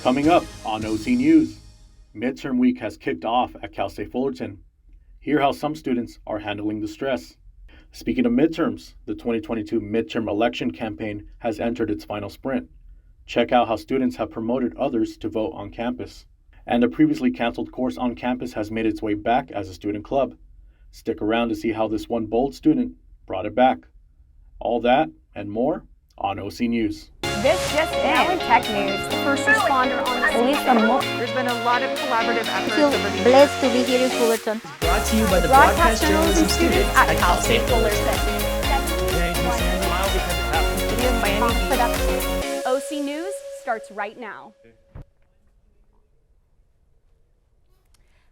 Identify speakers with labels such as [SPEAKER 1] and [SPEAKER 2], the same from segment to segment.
[SPEAKER 1] Coming up on OC News, midterm week has kicked off at Cal State Fullerton. Hear how some students are handling the stress. Speaking of midterms, the 2022 midterm election campaign has entered its final sprint. Check out how students have promoted others to vote on campus. And a previously canceled course on campus has made its way back as a student club. Stick around to see how this one bold student brought it back. All that and more on OC News.
[SPEAKER 2] This just in tech news. First responder on
[SPEAKER 3] There's been a lot of collaborative efforts.
[SPEAKER 4] I feel blessed to be here in Fullerton.
[SPEAKER 5] Brought to you by the broadcast journalism students
[SPEAKER 2] at Cal State Fullerton. OC News starts right now.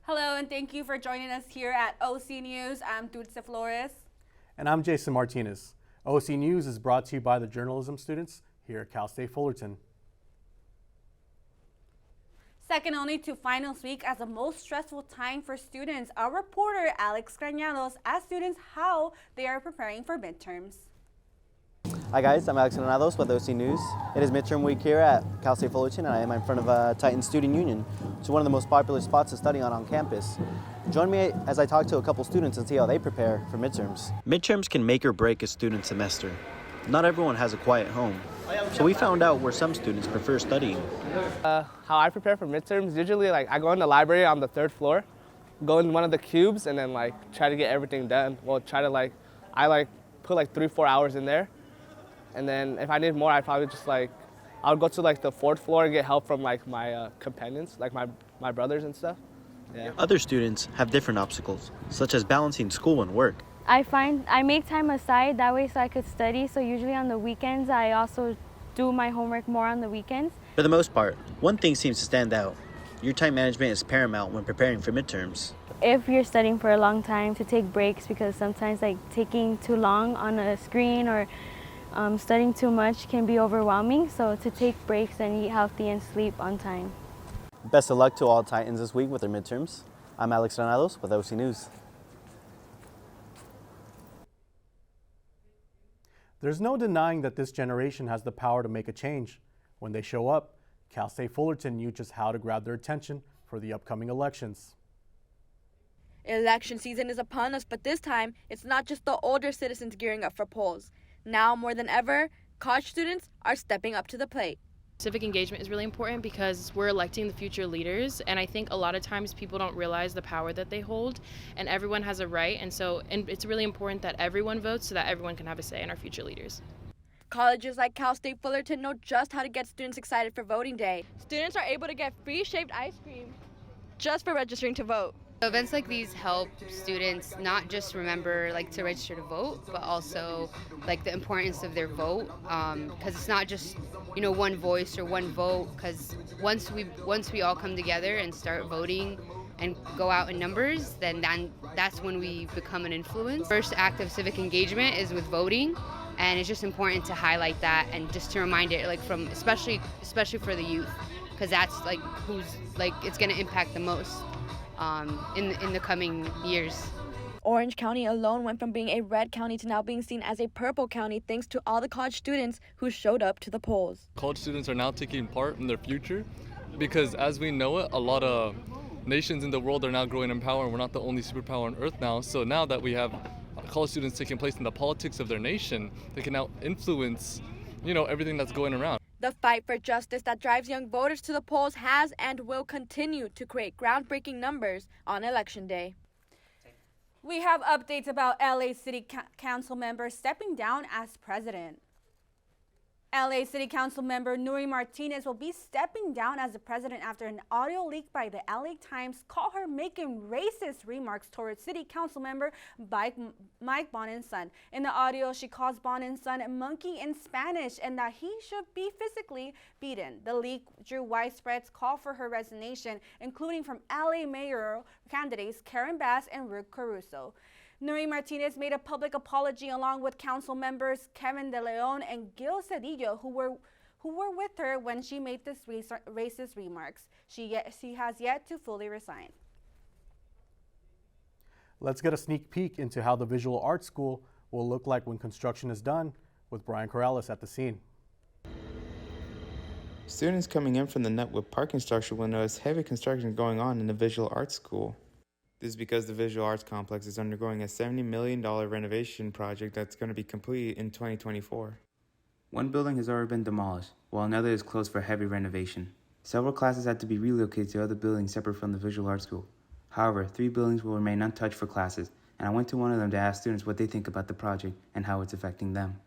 [SPEAKER 2] Hello and thank you for joining us here at OC News. I'm Dulce Flores.
[SPEAKER 6] And I'm Jason Martinez. OC News is brought to you by the journalism students here at Cal State Fullerton.
[SPEAKER 2] Second only to finals week as the most stressful time for students, our reporter Alex Granados asked students how they are preparing for midterms.
[SPEAKER 7] Hi guys, I'm Alex Granados with OC News. It is midterm week here at Cal State Fullerton and I am in front of Titan Student Union, which is one of the most popular spots to study on campus. Join me as I talk to a couple students and see how they prepare for midterms.
[SPEAKER 8] Midterms can make or break a student's semester. Not everyone has a quiet home, so we found out where some students prefer studying.
[SPEAKER 9] How I prepare for midterms, usually I go in the library on the 3rd floor, go in one of the cubes and then try to get everything done. Well, I put 3-4 hours in there. And then if I need more, I'd probably just I would go to the 4th floor and get help from my companions, my brothers and stuff. Yeah.
[SPEAKER 8] Other students have different obstacles, such as balancing school and work.
[SPEAKER 4] I make time aside that way so I could study. So usually on the weekends, I also do my homework more on the weekends.
[SPEAKER 8] For the most part, one thing seems to stand out. Your time management is paramount when preparing for midterms.
[SPEAKER 4] If you're studying for a long time, to take breaks, because sometimes taking too long on a screen or studying too much can be overwhelming. So to take breaks and eat healthy and sleep on time.
[SPEAKER 7] Best of luck to all Titans this week with their midterms. I'm Alex Granados with OC News.
[SPEAKER 6] There's no denying that this generation has the power to make a change. When they show up, Cal State Fullerton knew just how to grab their attention for the upcoming elections.
[SPEAKER 10] Election season is upon us, but this time, it's not just the older citizens gearing up for polls. Now, more than ever, college students are stepping up to the plate.
[SPEAKER 11] Civic engagement is really important because we're electing the future leaders, and I think a lot of times people don't realize the power that they hold, and everyone has a right, and it's really important that everyone votes so that everyone can have a say in our future leaders.
[SPEAKER 10] Colleges like Cal State Fullerton know just how to get students excited for voting day. Students are able to get free shaved ice cream just for registering to vote.
[SPEAKER 12] Events like these help students not just remember to register to vote, but also the importance of their vote, because it's not just one voice or one vote. Because once we all come together and start voting and go out in numbers, then that's when we become an influence. First act of civic engagement is with voting, and it's just important to highlight that and just to remind it from especially for the youth, because that's who's it's going to impact the most. In the coming years.
[SPEAKER 10] Orange County alone went from being a red county to now being seen as a purple county thanks to all the college students who showed up to the polls.
[SPEAKER 13] College students are now taking part in their future because as we know it, a lot of nations in the world are now growing in power and we're not the only superpower on earth now. So now that we have college students taking place in the politics of their nation, they can now influence, everything that's going around.
[SPEAKER 10] The fight for justice that drives young voters to the polls has and will continue to create groundbreaking numbers on Election Day.
[SPEAKER 2] We have updates about LA City Council member stepping down as president. LA City Council member Nuri Martinez will be stepping down as the president after an audio leak by the LA Times caught her making racist remarks towards City Council member Mike Bonin's son. In the audio, she calls Bonin's son a monkey in Spanish and that he should be physically beaten. The leak drew widespread call for her resignation, including from LA mayoral candidates Karen Bass and Rick Caruso. Nuri Martinez made a public apology along with council members Kevin De Leon and Gil Cedillo, who were with her when she made this racist remarks. She has yet to fully resign.
[SPEAKER 6] Let's get a sneak peek into how the Visual Arts School will look like when construction is done with Brian Corrales at the scene.
[SPEAKER 14] Students coming in from the Netwood parking structure will notice heavy construction going on in the visual arts school. This is because the visual arts complex is undergoing a $70 million renovation project that's going to be completed in 2024.
[SPEAKER 15] One building has already been demolished, while another is closed for heavy renovation. Several classes had to be relocated to other buildings separate from the visual arts school. However, 3 buildings will remain untouched for classes, and I went to one of them to ask students what they think about the project and how it's affecting them.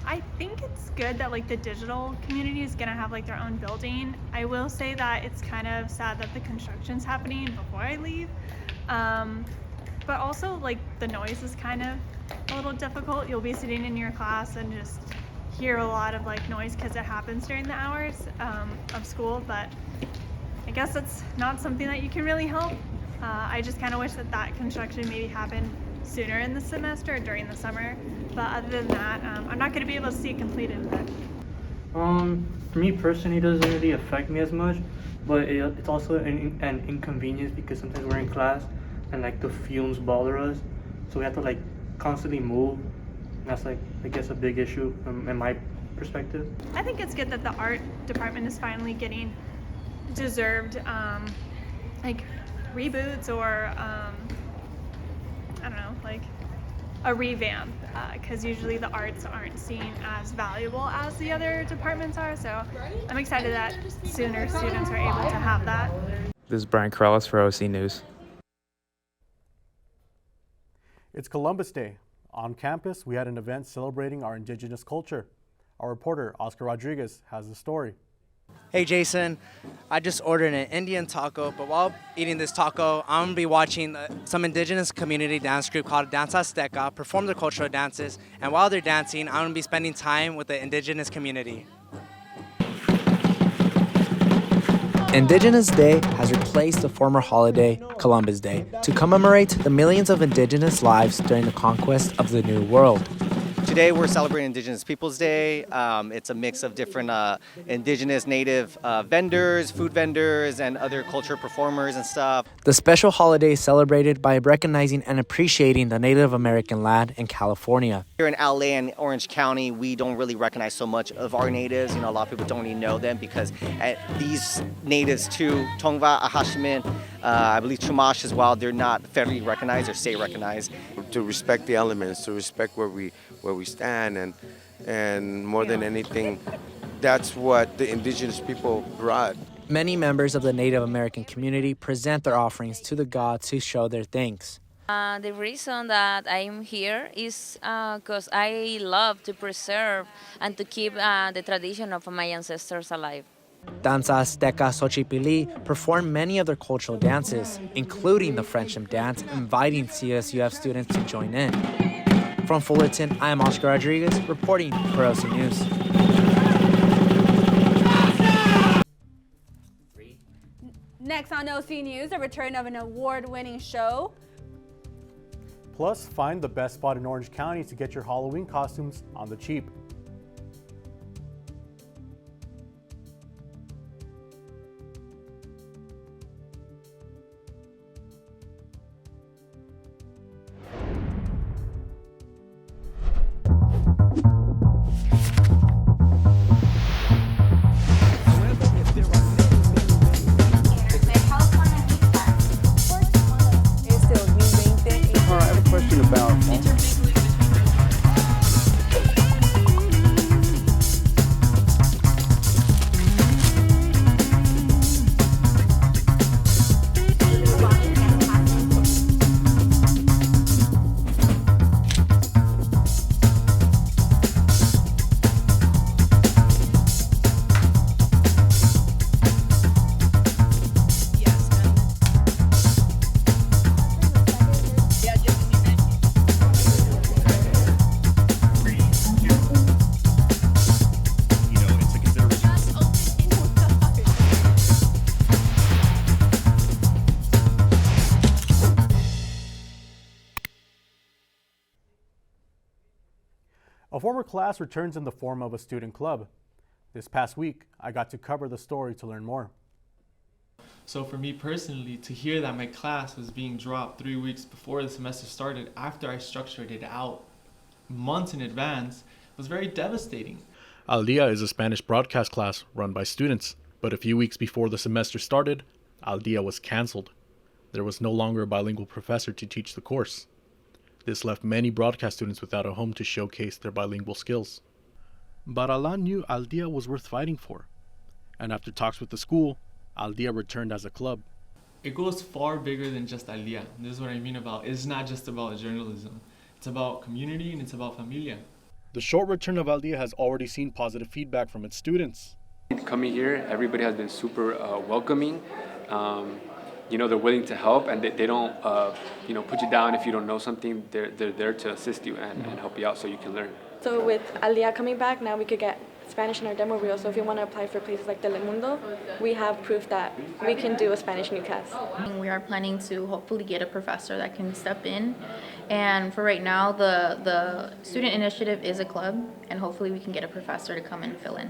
[SPEAKER 16] I think it's good that the digital community is gonna have their own building. I will say that it's kind of sad that the construction's happening before I leave. But also the noise is kind of a little difficult. You'll be sitting in your class and just hear a lot of noise because it happens during the hours of school, but I guess it's not something that you can really help. I just kind of wish that construction maybe happened sooner in the semester or during the summer, but other than that, I'm not going to be able to see it completed. But
[SPEAKER 17] for me personally, it doesn't really affect me as much, but it's also an inconvenience because sometimes we're in class and the fumes bother us, so we have to constantly move. And that's I guess a big issue in my perspective.
[SPEAKER 16] I think it's good that the art department is finally getting deserved reboots or I don't know, a revamp, because usually the arts aren't seen as valuable as the other departments are, so I'm excited that sooner students are able to have that.
[SPEAKER 14] This is Brian Corrales for OC News.
[SPEAKER 6] It's Columbus Day. On campus, we had an event celebrating our indigenous culture. Our reporter, Oscar Rodriguez, has the story.
[SPEAKER 18] Hey Jason, I just ordered an Indian taco, but while eating this taco, I'm going to be watching some indigenous community dance group called Danza Azteca perform their cultural dances, and while they're dancing, I'm going to be spending time with the indigenous community.
[SPEAKER 19] Indigenous Day has replaced the former holiday, Columbus Day, to commemorate the millions of indigenous lives during the conquest of the New World.
[SPEAKER 7] Today we're celebrating Indigenous Peoples Day. It's a mix of different indigenous native vendors, food vendors, and other culture performers and stuff.
[SPEAKER 19] The special holiday is celebrated by recognizing and appreciating the Native American land in California.
[SPEAKER 7] Here in LA and Orange County, we don't really recognize so much of our natives. A lot of people don't really know them because these natives too, Tongva, Ahashimin, I believe Chumash as well, they're not federally recognized or state recognized.
[SPEAKER 20] To respect the elements, to respect where we stand, and more than anything, that's what the indigenous people brought.
[SPEAKER 19] Many members of the Native American community present their offerings to the gods to show their thanks.
[SPEAKER 21] The reason that I'm here is because I love to preserve and to keep the tradition of my ancestors alive.
[SPEAKER 19] Danza Azteca Xochipilli perform many of their cultural dances, including the friendship dance, inviting CSUF students to join in. From Fullerton, I am Oscar Rodriguez, reporting for OC News.
[SPEAKER 2] Next on OC News, the return of an award-winning show.
[SPEAKER 6] Plus, find the best spot in Orange County to get your Halloween costumes on the cheap. A former class returns in the form of a student club. This past week, I got to cover the story to learn more.
[SPEAKER 22] So for me personally, to hear that my class was being dropped 3 weeks before the semester started, after I structured it out months in advance, was very devastating.
[SPEAKER 6] Al Dia is a Spanish broadcast class run by students, but a few weeks before the semester started, Al Dia was canceled. There was no longer a bilingual professor to teach the course. This left many broadcast students without a home to showcase their bilingual skills. But Alan knew Al Dia was worth fighting for, and after talks with the school, Al Dia returned as a club.
[SPEAKER 22] It goes far bigger than just Al Dia. This is what I mean about, it's not just about journalism. It's about community and it's about familia.
[SPEAKER 6] The short return of Al Dia has already seen positive feedback from its students.
[SPEAKER 1] Coming here, everybody has been super welcoming. They're willing to help, and they don't, put you down if you don't know something. They're there to assist you and help you out so you can learn.
[SPEAKER 10] So with Al Dia coming back, now we could get Spanish in our demo reel. So if you want to apply for places like Telemundo, we have proof that we can do a Spanish newscast.
[SPEAKER 3] We are planning to hopefully get a professor that can step in. And for right now, the student initiative is a club, and hopefully we can get a professor to come and fill in.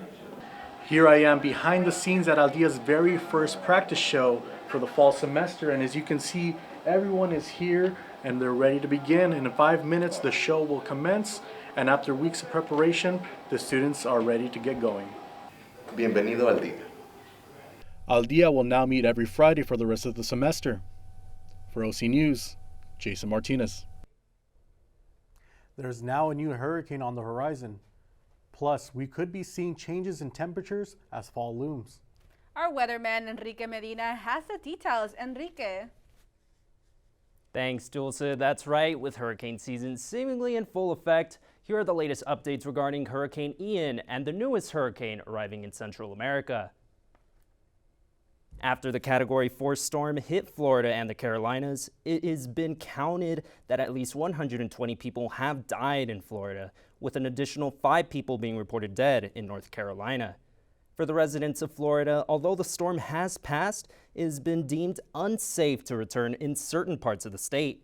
[SPEAKER 6] Here I am behind the scenes at Al Dia's very first practice show for the fall semester, and as you can see, everyone is here and they're ready to begin. In 5 minutes, the show will commence, and after weeks of preparation, the students are ready to get going.
[SPEAKER 23] Bienvenido al Dia.
[SPEAKER 6] Al Dia will now meet every Friday for the rest of the semester. For OC News, Jason Martinez. There's now a new hurricane on the horizon. Plus, we could be seeing changes in temperatures as fall looms.
[SPEAKER 2] Our weatherman Enrique Medina has the details. Enrique.
[SPEAKER 24] Thanks, Dulce. That's right. With hurricane season seemingly in full effect, here are the latest updates regarding Hurricane Ian and the newest hurricane arriving in Central America. After the Category 4 storm hit Florida and the Carolinas, it has been counted that at least 120 people have died in Florida, with an additional 5 people being reported dead in North Carolina. For the residents of Florida, although the storm has passed, it has been deemed unsafe to return in certain parts of the state.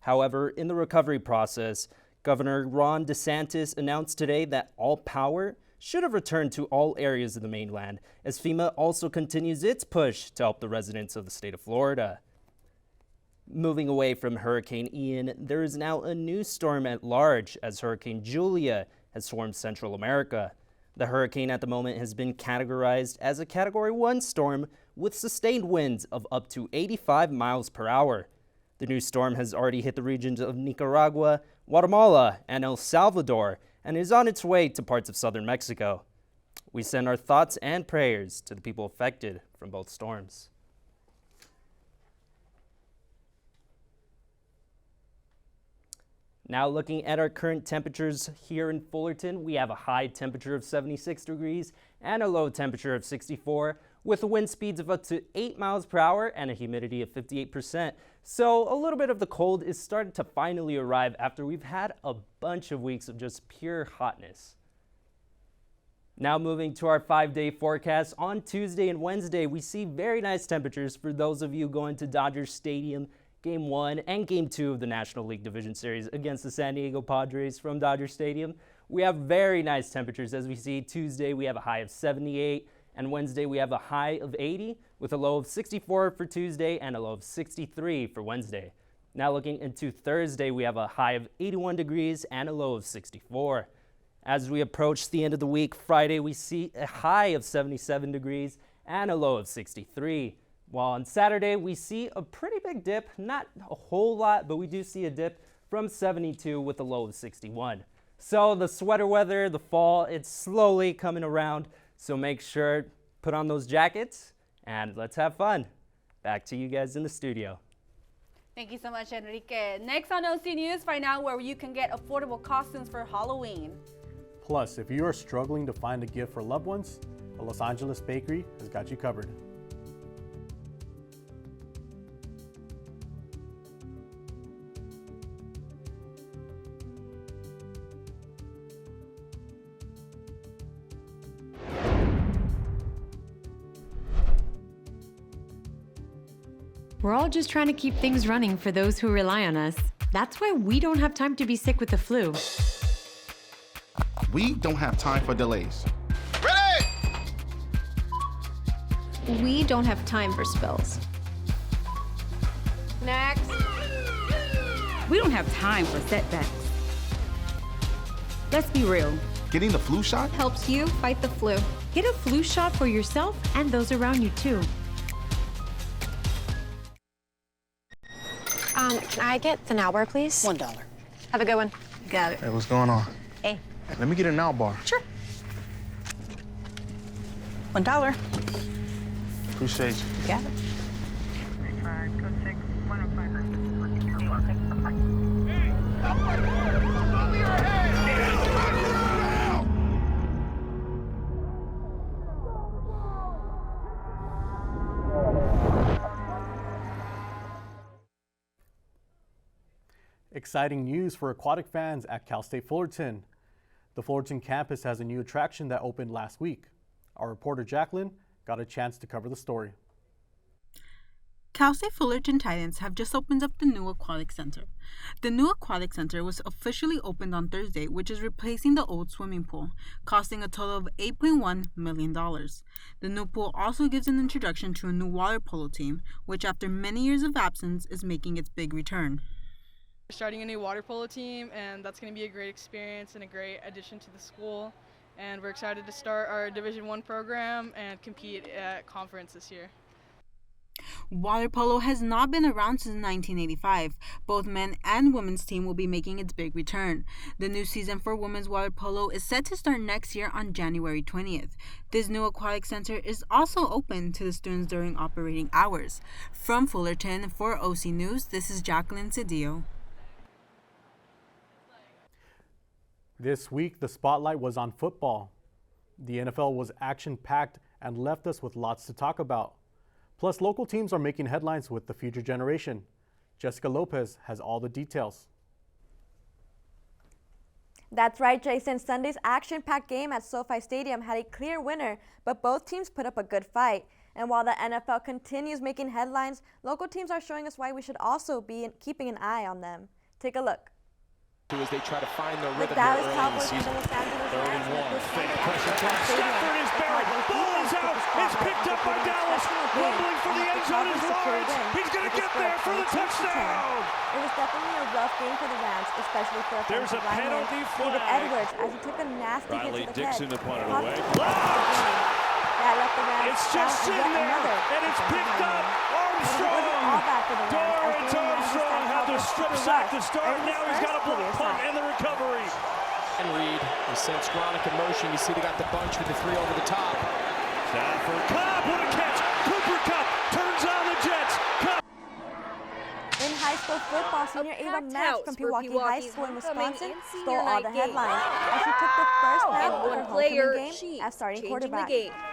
[SPEAKER 24] However, in the recovery process, Governor Ron DeSantis announced today that all power should have returned to all areas of the mainland, as FEMA also continues its push to help the residents of the state of Florida. Moving away from Hurricane Ian, there is now a new storm at large as Hurricane Julia has swarmed Central America. The hurricane at the moment has been categorized as a Category 1 storm with sustained winds of up to 85 miles per hour. The new storm has already hit the regions of Nicaragua, Guatemala, and El Salvador, and is on its way to parts of southern Mexico. We send our thoughts and prayers to the people affected from both storms. Now looking at our current temperatures here in Fullerton, we have a high temperature of 76 degrees and a low temperature of 64, with wind speeds of up to 8 miles per hour and a humidity of 58%. So a little bit of the cold is starting to finally arrive after we've had a bunch of weeks of just pure hotness. Now moving to our 5-day forecast, on Tuesday and Wednesday, we see very nice temperatures for those of you going to Dodger Stadium Game 1 and Game 2 of the National League Division Series against the San Diego Padres from Dodger Stadium. We have very nice temperatures as we see Tuesday we have a high of 78 and Wednesday we have a high of 80 with a low of 64 for Tuesday and a low of 63 for Wednesday. Now looking into Thursday, we have a high of 81 degrees and a low of 64. As we approach the end of the week, Friday we see a high of 77 degrees and a low of 63. While on Saturday, we see a pretty big dip, not a whole lot, but we do see a dip from 72 with a low of 61. So the sweater weather, the fall, it's slowly coming around. So make sure, put on those jackets and let's have fun. Back to you guys in the studio.
[SPEAKER 2] Thank you so much, Enrique. Next on OC News, find out where you can get affordable costumes for Halloween.
[SPEAKER 6] Plus, if you are struggling to find a gift for loved ones, the Los Angeles Bakery has got you covered.
[SPEAKER 25] We're all just trying to keep things running for those who rely on us. That's why we don't have time to be sick with the flu.
[SPEAKER 26] We don't have time for delays.
[SPEAKER 27] We don't have time for spills.
[SPEAKER 25] Next.
[SPEAKER 28] We don't have time for setbacks. Let's be real.
[SPEAKER 26] Getting the flu shot
[SPEAKER 27] helps you fight the flu.
[SPEAKER 25] Get a flu shot for yourself and those around you, too.
[SPEAKER 27] Can I get the now bar, please? $1. Have a good one. Got it.
[SPEAKER 26] Hey, what's going on?
[SPEAKER 27] Hey.
[SPEAKER 26] Let me get a now bar.
[SPEAKER 27] Sure. $1.
[SPEAKER 26] Appreciate you.
[SPEAKER 27] You got it.
[SPEAKER 6] Exciting news for aquatic fans at Cal State Fullerton. The Fullerton campus has a new attraction that opened last week. Our reporter Jacqueline got a chance to cover the story.
[SPEAKER 4] Cal State Fullerton Titans have just opened up the new Aquatic Center. The new Aquatic Center was officially opened on Thursday, which is replacing the old swimming pool, costing a total of $8.1 million. The new pool also gives an introduction to a new water polo team, which after many years of absence is making its big return.
[SPEAKER 5] We're starting a new water polo team, and that's going to be a great experience and a great addition to the school. And we're excited to start our Division I program and compete at conference this year.
[SPEAKER 4] Water polo has not been around since 1985. Both men and women's team will be making its big return. The new season for women's water polo is set to start next year on January 20th. This new aquatic center is also open to the students during operating hours. From Fullerton, for OC News, this is Jacqueline Cedillo.
[SPEAKER 6] This week, the spotlight was on football. The NFL was action-packed and left us with lots to talk about. Plus, local teams are making headlines with the future generation. Jessica Lopez has all the details.
[SPEAKER 10] That's right, Jason. Sunday's action-packed game at SoFi Stadium had a clear winner, but both teams put up a good fight. And while the NFL continues making headlines, local teams are showing us why we should also be keeping an eye on them. Take a look.
[SPEAKER 8] As they try to find their rhythm
[SPEAKER 10] Dallas
[SPEAKER 8] early in the
[SPEAKER 10] Cowboys
[SPEAKER 8] season.
[SPEAKER 10] and the Los Angeles Rams with this
[SPEAKER 8] Fake
[SPEAKER 10] Sunday
[SPEAKER 8] pressure
[SPEAKER 10] at
[SPEAKER 8] from
[SPEAKER 10] SoFi Stadium.
[SPEAKER 8] Stafford is buried. Ball is out. It's picked up by Dallas. Rumbling for the end zone is Lawrence. He's going to get there for the touchdown.
[SPEAKER 10] It was definitely a rough game for the Rams, especially for
[SPEAKER 8] There's a penalty flag.
[SPEAKER 10] David Edwards as he took a nasty hit to the
[SPEAKER 8] Dixon
[SPEAKER 10] head.
[SPEAKER 8] to punt it away.
[SPEAKER 10] That left the Rams
[SPEAKER 8] It's just sitting there, and it's picked up. Armstrong. Dorrance Armstrong had the strip sack to start. Now he's got a block punt and the recovery.
[SPEAKER 9] And Reed, he sends Gronick in motion. You see they got the bunch with the three over the top.
[SPEAKER 8] Stafford, Cobb, what a catch. Cooper Kupp turns on the Jets. Kupp.
[SPEAKER 10] In high school football, senior Ava Matz from Pewaukee High School in Wisconsin stole all the headlines as she took the first snap of her homecoming game as starting quarterback.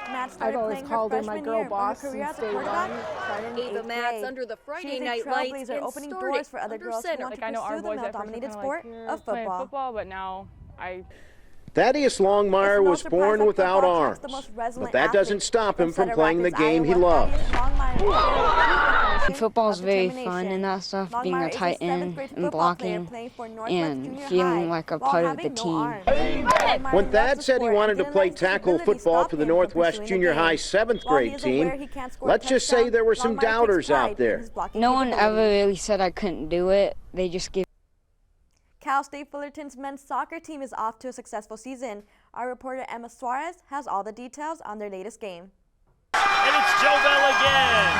[SPEAKER 10] Matz started playing her freshman year, but her career as a quarterback started in 8th grade.
[SPEAKER 11] Under the Friday
[SPEAKER 10] She's a
[SPEAKER 11] Night Lights
[SPEAKER 10] trailblazer, opening doors for other girls who want to pursue the male-dominated sport of football.
[SPEAKER 11] But now
[SPEAKER 12] Thaddeus Longmire was born without arms, but that doesn't stop him from playing the game he loves.
[SPEAKER 13] Football is very fun and that stuff, being a tight end and blocking and feeling like a part of the team.
[SPEAKER 12] When Thad said he wanted to play tackle football for the Northwest Junior High 7th grade team, let's just say there were some doubters out there.
[SPEAKER 13] No one ever really said I couldn't do it. They just gave.
[SPEAKER 10] Cal State Fullerton's men's soccer team is off to a successful season. Our reporter Emma Suarez has all the details on their latest game.
[SPEAKER 28] And it's Jovel again.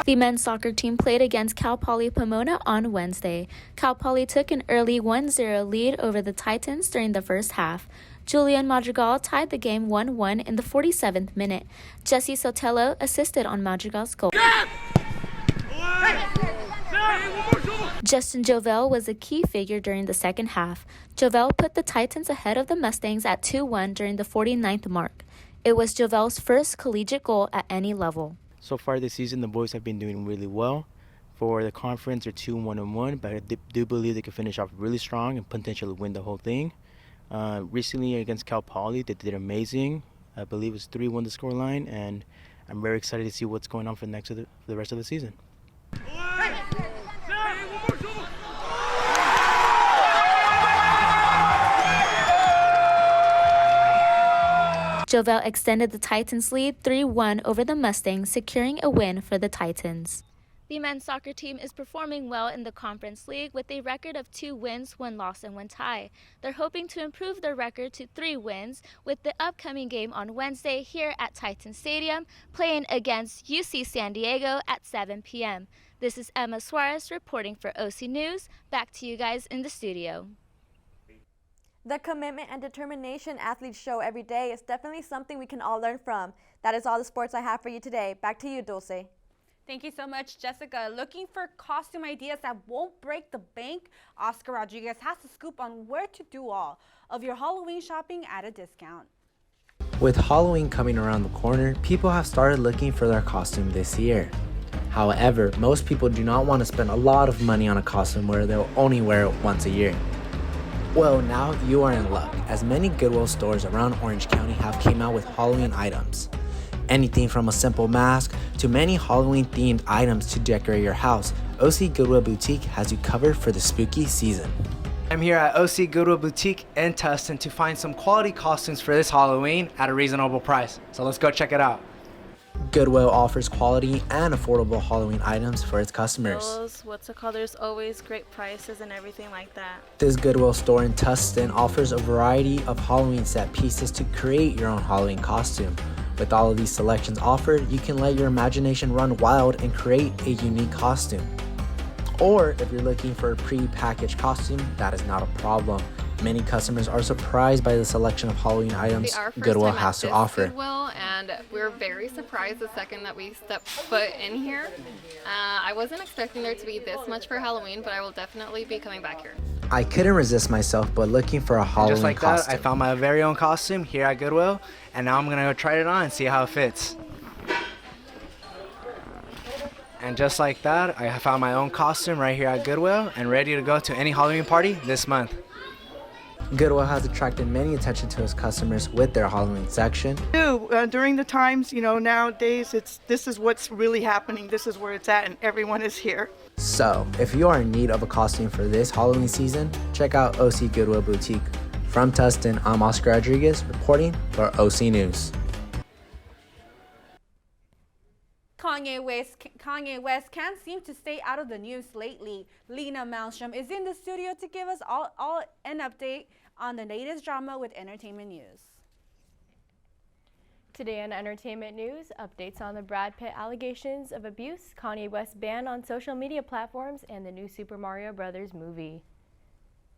[SPEAKER 29] The men's soccer team played against Cal Poly Pomona on Wednesday. Cal Poly took an early 1-0 lead over the Titans during the first half. Julian Madrigal tied the game 1-1 in the 47th minute. Jesse Sotelo assisted on Madrigal's goal. Justin Jovel was a key figure during the second half. Jovel put the Titans ahead of the Mustangs at 2-1 during the 49th mark. It was Jovel's first collegiate goal at any level.
[SPEAKER 30] So far this season, the boys have been doing really well. For the conference, they're 2-1-1, but I do believe they can finish off really strong and potentially win the whole thing. Recently against Cal Poly, they did amazing. I believe it was 3-1 the scoreline, and I'm very excited to see what's going on for the rest of the season.
[SPEAKER 29] Jovel extended the Titans' lead 3-1 over the Mustangs, securing a win for the Titans. The men's soccer team is performing well in the Conference League with a record of 2 wins, 1 loss, and 1 tie. They're hoping to improve their record to 3 wins with the upcoming game on Wednesday here at Titan Stadium, playing against UC San Diego at 7 p.m. This is Emma Suarez reporting for OC News. Back to you guys in the studio.
[SPEAKER 10] The commitment and determination athletes show every day is definitely something we can all learn from. That is all the sports I have for you today. Back to you, Dulce.
[SPEAKER 2] Thank you so much, Jessica. Looking for costume ideas that won't break the bank? Oscar Rodriguez has the scoop on where to do all of your Halloween shopping at a discount.
[SPEAKER 7] With Halloween coming around the corner, people have started looking for their costume this year. However, most people do not want to spend a lot of money on a costume where they'll only wear it once a year. Well, now you are in luck, as many Goodwill stores around Orange County have came out with Halloween items. Anything from a simple mask to many Halloween-themed items to decorate your house, OC Goodwill Boutique has you covered for the spooky season.
[SPEAKER 11] I'm here at OC Goodwill Boutique in Tustin to find some quality costumes for this Halloween at a reasonable price. So let's go check it out.
[SPEAKER 7] Goodwill offers quality and affordable Halloween items for its customers.
[SPEAKER 14] There's always great prices and everything like that.
[SPEAKER 7] This Goodwill store in Tustin offers a variety of Halloween set pieces to create your own Halloween costume. With all of these selections offered, you can let your imagination run wild and create a unique costume. Or if you're looking for a pre-packaged costume, that is not a problem. Many customers are surprised by the selection of Halloween items Goodwill has to offer.
[SPEAKER 15] Goodwill, and we're very surprised the second that we stepped foot in here. I wasn't expecting there to be this much for Halloween, but I will definitely be coming back here.
[SPEAKER 7] I couldn't resist myself but looking for a Halloween
[SPEAKER 11] Just like
[SPEAKER 7] costume.
[SPEAKER 11] that, I found my very own costume here at Goodwill, and now I'm gonna go try it on and see how it fits. And just like that, I found my own costume right here at Goodwill and ready to go to any Halloween party this month.
[SPEAKER 7] Goodwill has attracted many attention to its customers with their Halloween section.
[SPEAKER 16] During the times, nowadays, this is what's really happening. This is where it's at, and everyone is here.
[SPEAKER 7] So, if you are in need of a costume for this Halloween season, check out OC Goodwill Boutique. From Tustin, I'm Oscar Rodriguez reporting for OC News.
[SPEAKER 2] Kanye West can't seem to stay out of the news lately. Lena Malmstrom is in the studio to give us all an update on the latest drama with entertainment news.
[SPEAKER 17] Today in entertainment news, updates on the Brad Pitt allegations of abuse, Kanye West ban on social media platforms, and the new Super Mario Bros. Movie.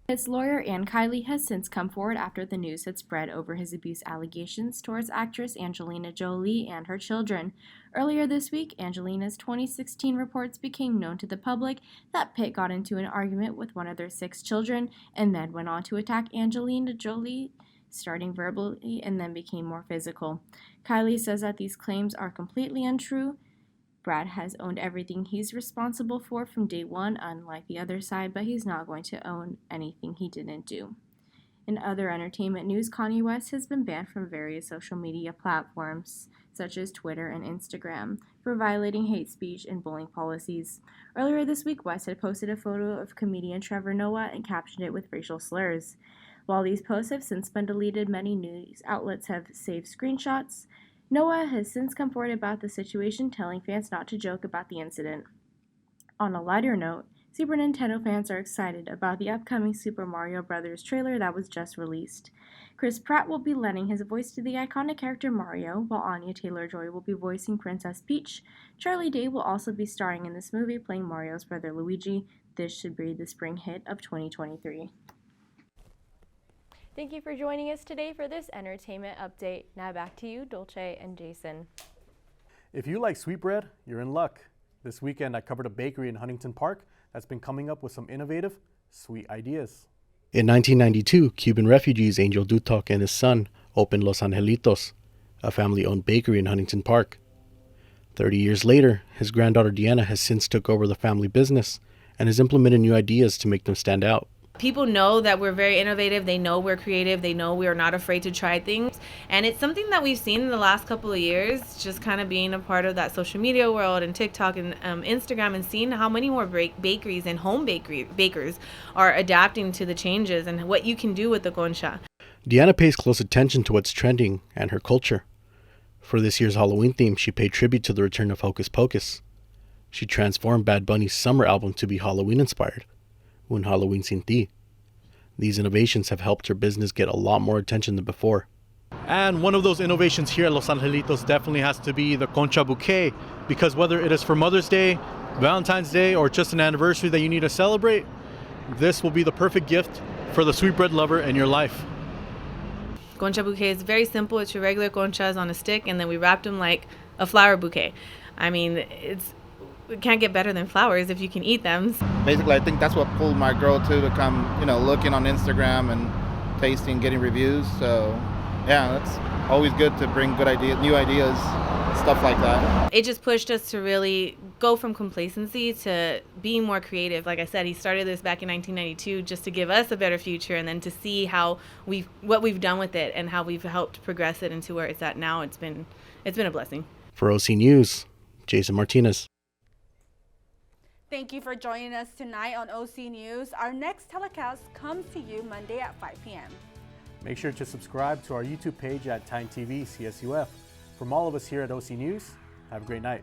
[SPEAKER 18] His lawyer Ann Kiley has since come forward after the news had spread over his abuse allegations towards actress Angelina Jolie and her children. Earlier this week, Angelina's 2016 reports became known to the public that Pitt got into an argument with one of their 6 children and then went on to attack Angelina Jolie, starting verbally and then became more physical. Kiley says that these claims are completely untrue. Brad has owned everything he's responsible for from day one, unlike the other side, but he's not going to own anything he didn't do. In other entertainment news, Kanye West has been banned from various social media platforms, such as Twitter and Instagram, for violating hate speech and bullying policies. Earlier this week, West had posted a photo of comedian Trevor Noah and captioned it with racial slurs. While these posts have since been deleted, many news outlets have saved screenshots. Noah has since come forward about the situation, telling fans not to joke about the incident. On a lighter note, Super Nintendo fans are excited about the upcoming Super Mario Bros. Trailer that was just released. Chris Pratt will be lending his voice to the iconic character Mario, while Anya Taylor-Joy will be voicing Princess Peach. Charlie Day will also be starring in this movie, playing Mario's brother Luigi. This should be the spring hit of 2023.
[SPEAKER 17] Thank you for joining us today for this entertainment update. Now back to you, Dolce and Jason.
[SPEAKER 6] If you like sweetbread, you're in luck. This weekend, I covered a bakery in Huntington Park that's been coming up with some innovative, sweet ideas. In 1992, Cuban refugees Angel Dutok and his son opened Los Angelitos, a family-owned bakery in Huntington Park. 30 years later, his granddaughter Deanna has since took over the family business and has implemented new ideas to make them stand out.
[SPEAKER 19] People know that we're very innovative. They know we're creative. They know we are not afraid to try things. And it's something that we've seen in the last couple of years, just kind of being a part of that social media world and TikTok and Instagram, and seeing how many more bakeries and home bakers are adapting to the changes and what you can do with the concha.
[SPEAKER 6] Deanna pays close attention to what's trending and her culture. For this year's Halloween theme, she paid tribute to the return of Hocus Pocus. She transformed Bad Bunny's summer album to be Halloween-inspired, Un Halloween Sin Ti. These innovations have helped her business get a lot more attention than before. And one of those innovations here at Los Angelitos definitely has to be the Concha Bouquet, because whether it is for Mother's Day, Valentine's Day, or just an anniversary that you need to celebrate, this will be the perfect gift for the sweetbread lover in your life.
[SPEAKER 19] Concha bouquet is very simple. It's your regular conchas on a stick, and then we wrapped them like a flower bouquet. I mean, it can't get better than flowers if you can eat them.
[SPEAKER 1] Basically, I think that's what pulled my girl to come, looking on Instagram and tasting, getting reviews. So, yeah, that's always good to bring good ideas, new ideas, stuff like that.
[SPEAKER 19] It just pushed us to really go from complacency to being more creative. Like I said, he started this back in 1992 just to give us a better future, and then to see how what we've done with it and how we've helped progress it into where it's at now. It's been a blessing.
[SPEAKER 6] For OC News, Jason Martinez.
[SPEAKER 2] Thank you for joining us tonight on OC News. Our next telecast comes to you Monday at 5 p.m.
[SPEAKER 3] Make sure to subscribe to our YouTube page at Time TV CSUF. From all of us here at OC News, have a great night.